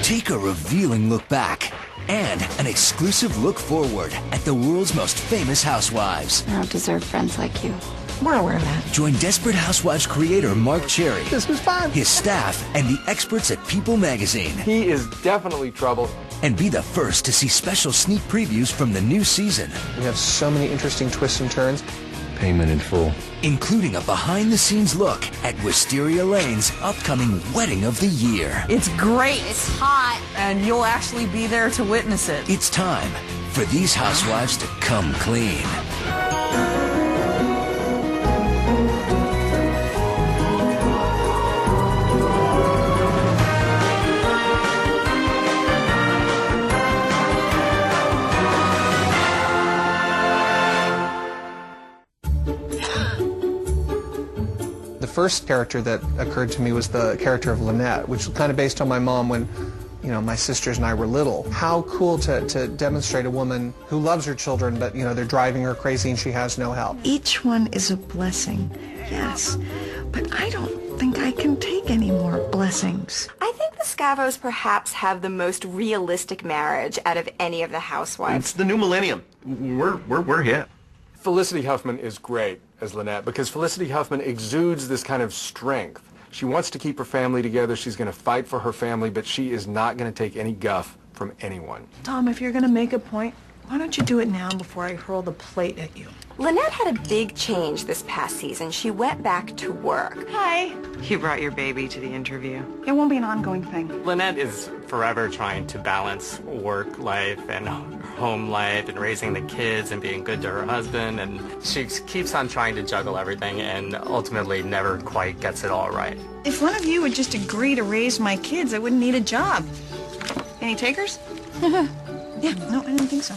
Take a revealing look back and an exclusive look forward at the world's most famous housewives. I don't deserve friends like you. We're aware of that. Join Desperate Housewives creator Mark Cherry, This was fun. his staff, and the experts at People magazine. He is definitely trouble. And be the first to see special sneak previews from the new season, We have so many interesting twists and turns. Payment in full. including a behind-the-scenes look at Wisteria Lane's upcoming wedding of the year. It's great. It's hot. And you'll actually be there to witness it. It's time for these housewives to come clean. The first character that occurred to me was the character of Lynette, which was kind of based on my mom when, my sisters and I were little. How cool to demonstrate a woman who loves her children, but, they're driving her crazy and she has no help. Each one is a blessing, yes, but I don't think I can take any more blessings. I think the Scavos perhaps have the most realistic marriage out of any of the housewives. It's the new millennium. We're hit. Felicity Huffman is great as Lynette because Felicity Huffman exudes this kind of strength. She wants to keep her family together. She's going to fight for her family, but she is not going to take any guff from anyone. Tom, if you're going to make a point, why don't you do it now before I hurl the plate at you? Lynette had a big change this past season. She went back to work. Hi. You brought your baby to the interview. It won't be an ongoing thing. Lynette is forever trying to balance work life and home life and raising the kids and being good to her husband, and she keeps on trying to juggle everything and ultimately never quite gets it all right. If one of you would just agree to raise my kids, I wouldn't need a job. Any takers? Yeah, no, I didn't think so.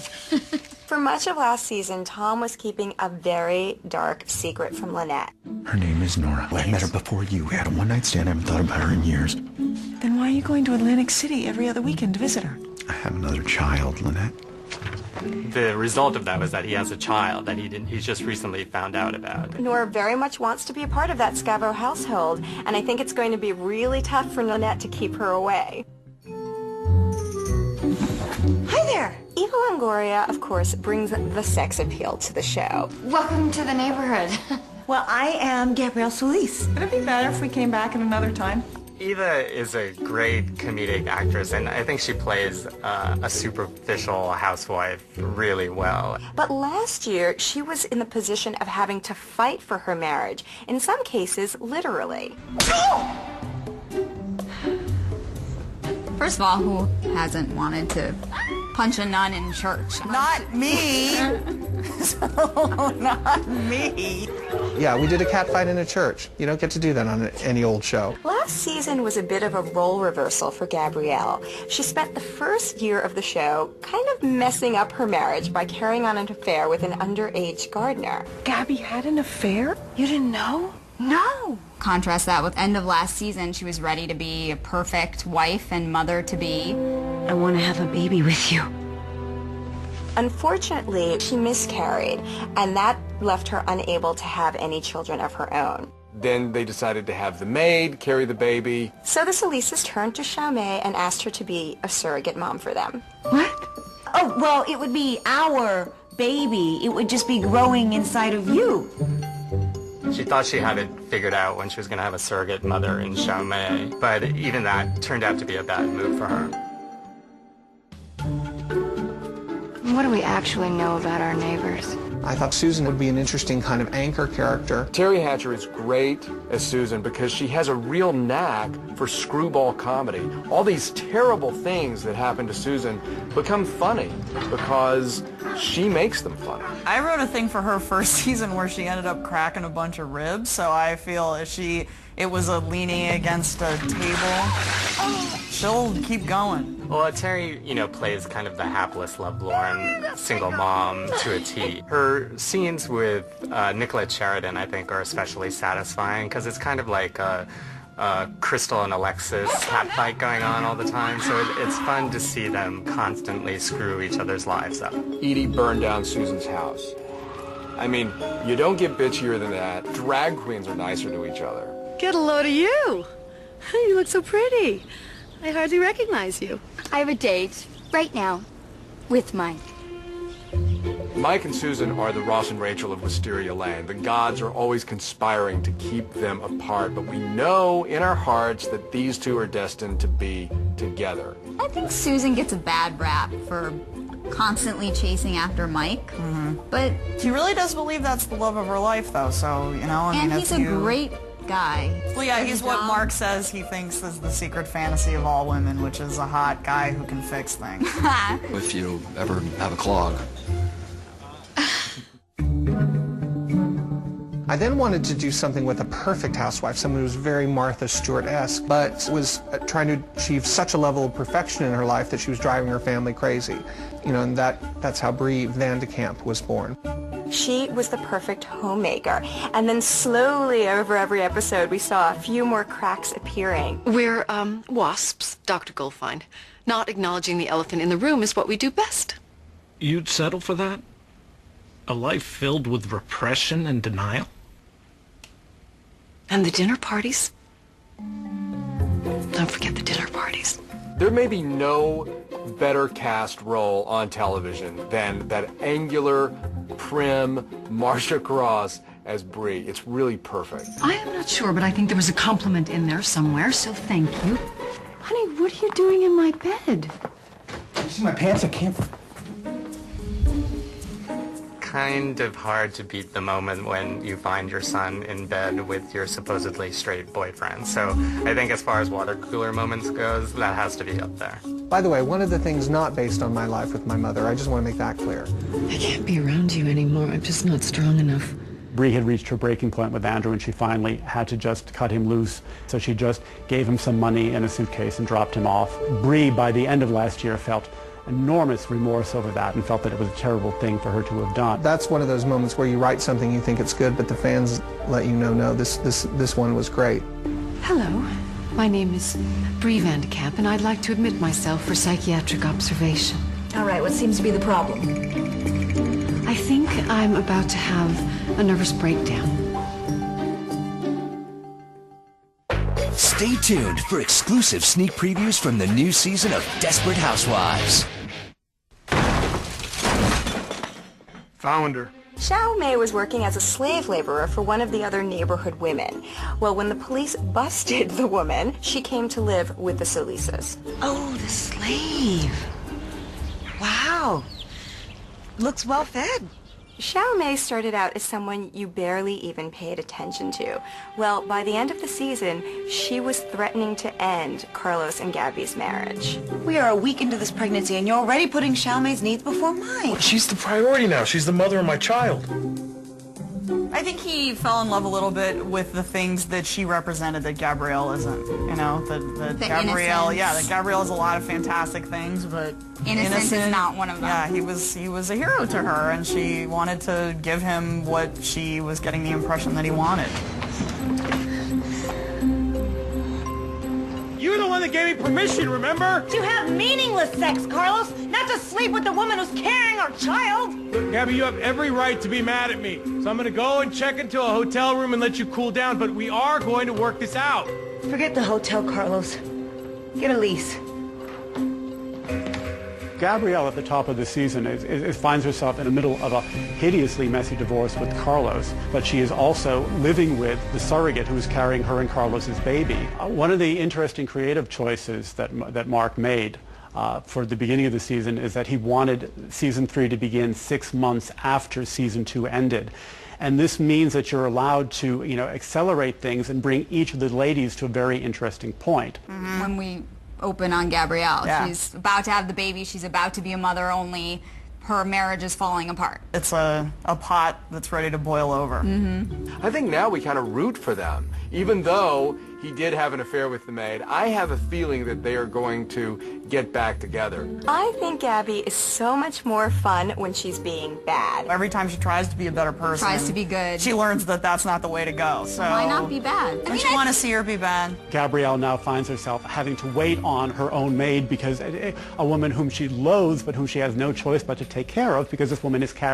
For much of last season, Tom was keeping a very dark secret from Lynette. Her name is Nora. I met her before you. We had a one-night stand. I haven't thought about her in years. Then why are you going to Atlantic City every other weekend to visit her? I have another child, Lynette. The result of that was that he has a child that he's just recently found out about. Nora very much wants to be a part of that Scavo household, and I think it's going to be really tough for Lynette to keep her away. Hi there. Eva Longoria, of course, brings the sex appeal to the show. Welcome to the neighborhood. Well, I am Gabrielle Solis. Would it be better if we came back at another time? Eva is a great comedic actress, and I think she plays a superficial housewife really well. But last year, she was in the position of having to fight for her marriage, in some cases, literally. First of all, who hasn't wanted to punch a nun in church? Not me. So, not me. Yeah, we did a cat fight in a church. You don't get to do that on any old show. Last season was a bit of a role reversal for Gabrielle. She spent the first year of the show kind of messing up her marriage by carrying on an affair with an underage gardener. Gabby had an affair? You didn't know? No. Contrast that with end of last season, she was ready to be a perfect wife and mother-to-be. I want to have a baby with you. Unfortunately, she miscarried, and that left her unable to have any children of her own. Then they decided to have the maid carry the baby. So the Solises turned to Chaumet and asked her to be a surrogate mom for them. What? Oh, well, it would be our baby. It would just be growing inside of you. She thought she had it figured out when she was going to have a surrogate mother in Chaumet, but even that turned out to be a bad move for her. What do we actually know about our neighbors? I thought Susan would be an interesting kind of anchor character. Terry Hatcher is great as Susan because she has a real knack for screwball comedy. All these terrible things that happen to Susan become funny because she makes them funny. I wrote a thing for her first season where she ended up cracking a bunch of ribs, so I feel it was a leaning against a table. She'll keep going. Well, Terry, plays kind of the hapless, lovelorn single mom to a T. Her scenes with Nicolette Sheridan, I think, are especially satisfying because it's kind of like a Crystal and Alexis catfight going on all the time, so it's fun to see them constantly screw each other's lives up. Edie burned down Susan's house. I mean, you don't get bitchier than that. Drag queens are nicer to each other. Get a load of you. You look so pretty. I hardly recognize you. I have a date right now with Mike. Mike and Susan are the Ross and Rachel of Wisteria Lane. The gods are always conspiring to keep them apart, but we know in our hearts that these two are destined to be together. I think Susan gets a bad rap for constantly chasing after Mike, but she really does believe that's the love of her life, though, so, you know, I mean, he's a great guy. Well, yeah, he's what Mark says he thinks is the secret fantasy of all women, which is a hot guy who can fix things. If you ever have a clog. I then wanted to do something with a perfect housewife, someone who was very Martha Stewart-esque, but was trying to achieve such a level of perfection in her life that she was driving her family crazy. You know, and that's how Brie Van de Kamp was born. She was the perfect homemaker, and then slowly over every episode we saw a few more cracks appearing. We're wasps, Dr. Goldfein. Not acknowledging the elephant in the room is what we do best. You'd settle for that? A life filled with repression and denial? And the dinner parties? Don't forget the dinner parties. There may be no better cast role on television than that angular, prim Marcia Cross as Brie. It's really perfect. I am not sure, but I think there was a compliment in there somewhere, so thank you. Honey, what are you doing in my bed? You see my pants? I can't... Kind of hard to beat the moment when you find your son in bed with your supposedly straight boyfriend. So I think as far as water cooler moments goes, that has to be up there. By the way, one of the things not based on my life with my mother, I just want to make that clear. I can't be around you anymore. I'm just not strong enough. Brie had reached her breaking point with Andrew, and she finally had to just cut him loose. So she just gave him some money in a suitcase and dropped him off. Brie, by the end of last year, felt enormous remorse over that and felt that it was a terrible thing for her to have done. That's one of those moments where you write something, you think it's good, but the fans let you know, no, this one was great. Hello, my name is Brie Van de Kamp, and I'd like to admit myself for psychiatric observation. All right, what seems to be the problem? I think I'm about to have a nervous breakdown. Stay tuned for exclusive sneak previews from the new season of Desperate Housewives. Found her. Xiao Mei was working as a slave laborer for one of the other neighborhood women. Well, when the police busted the woman, she came to live with the Solisas. Oh, the slave. Wow. Looks well fed. Xiao Mei started out as someone you barely even paid attention to. Well, by the end of the season, she was threatening to end Carlos and Gabby's marriage. We are a week into this pregnancy, and you're already putting Xiao Mei's needs before mine. Well, she's the priority now. She's the mother of my child. I think he fell in love a little bit with the things that she represented that Gabrielle isn't. You know, that Gabrielle, innocence. yeah, that Gabrielle has a lot of fantastic things, but Innocence is not one of them. Yeah, he was a hero to her, and she wanted to give him what she was getting the impression that he wanted. You're the one that gave me permission, remember? To have meaningless sex, Carlos, not to sleep with the woman who's carrying our child. Look, Gabby, you have every right to be mad at me. So I'm gonna go and check into a hotel room and let you cool down, but we are going to work this out. Forget the hotel, Carlos. Get a lease. Gabrielle, at the top of the season, finds herself in the middle of a hideously messy divorce with Carlos, but she is also living with the surrogate who is carrying her and Carlos's baby. One of the interesting creative choices that Mark made for the beginning of the season is that he wanted season 3 to begin 6 months after season 2 ended. And this means that you're allowed to, accelerate things and bring each of the ladies to a very interesting point. When we open on Gabrielle, Yeah. she's about to have the baby, she's about to be a mother, only her marriage is falling apart. It's a pot that's ready to boil over. I think now we kind of root for them. Even though he did have an affair with the maid, I have a feeling that they are going to get back together. I think Gabby is so much more fun when she's being bad. Every time she tries to be a better person, Tries to be good. she learns that that's not the way to go. So Why not be bad? Don't you want to see her be bad? Gabrielle now finds herself having to wait on her own maid because a woman whom she loathes but whom she has no choice but to take care of because this woman is carrying